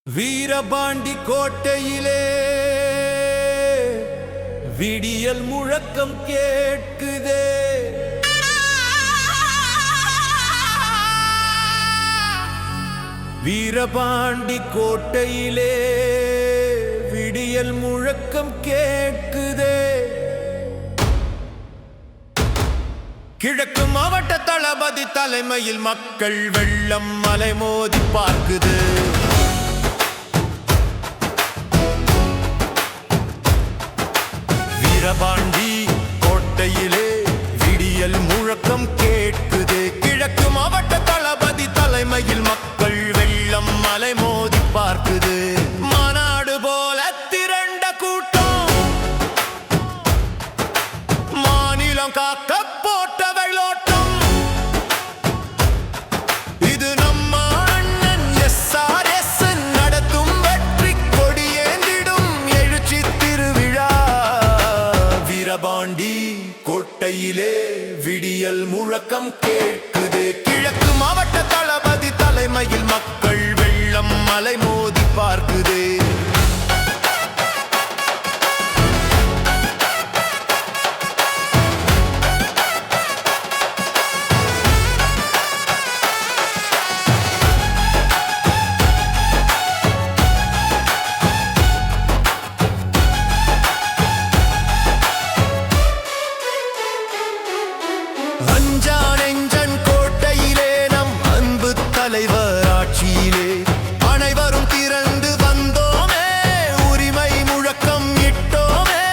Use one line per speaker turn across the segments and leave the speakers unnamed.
வீரபாண்டி கோட்டையிலே விடியல் முழக்கம் கேட்குதே. வீரபாண்டி கோட்டையிலே விடியல் முழக்கம் கேட்குதே. கிழக்கு மாவட்ட தளபதி தலைமையில் மக்கள் வெள்ளம் அலைமோதி பார்க்குது. வீரபாண்டி கோட்டையிலே விடியல் முழக்கம் கேட்குது. கிழக்கு மாவட்ட தளபதி தலைமையில் மக்கள் வெள்ளம் அலைமோதி பார்க்குது. மாநாடு போல திரண்ட கூட்டம் மாநிலம் காக்க போட்ட வெள்ளோட்டம். இது நம்ம அண்ணன் SRS நடத்தும் வெற்றி கொடியேந்திடும் எழுச்சி திருவிழா. வீரபாண்டி கோட்டையிலே விடியல் முழக்கம் கேட்குது. கிழக்கு மாவட்ட தளபதி தலைமையில் மக்கள் வெள்ளம் அலைமோதி பார்க்குது. தலைவர் ஆட்சியிலே அனைவரும் திரண்டு வந்தோமே, உரிமை முழக்கம் இட்டோமே.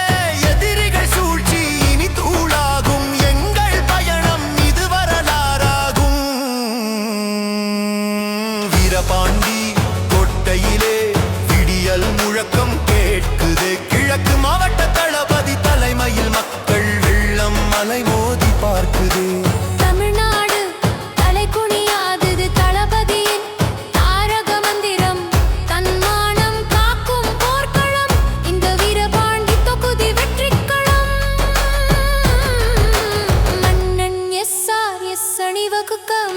எதிரிகள் சூழ்ச்சி இனி தூளாகும், எங்கள் பயணம் இது வரலாறாகும். வீரபாண்டி கோட்டையிலே விடியல் முழக்கம் கேட்குது. கிழக்கு மாவட்ட தளபதி தலைமையில் மக்கள் வெள்ளம் அலைமோதி பார்க்குது.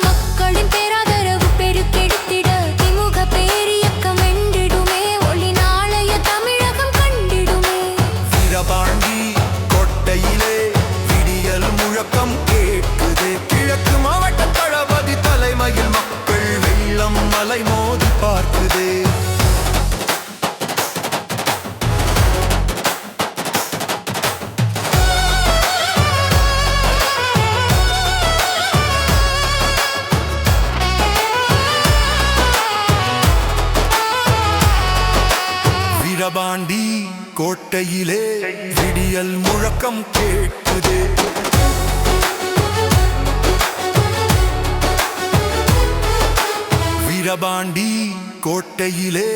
மக்களின் பேராதரவு பெருக்கெடுத்திட திமுக பேரியக்கம் வென்றிடுமே, ஒளி நாளைய தமிழகம் கண்டிடுமே.
வீரபாண்டி கோட்டையிலே விடியல் முழக்கம் கேட்குது. கிழக்கு மாவட்ட தளபதி தலைமையில் மக்கள் வெள்ளம் அலைமோதி பார்க்குது. வீரபாண்டி கோட்டையிலே விடியல் முழக்கம் கேட்குது. வீரபாண்டி கோட்டையிலே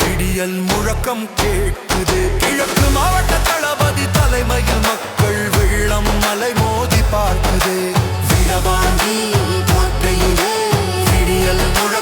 விடியல் முழக்கம் கேட்குது. கிழக்கு மாவட்ட தளபதி தலைமையில் மக்கள் வெள்ளம் அலைமோதி பார்க்குது. வீரபாண்டி கோட்டையிலே விடியல் முழக்கம்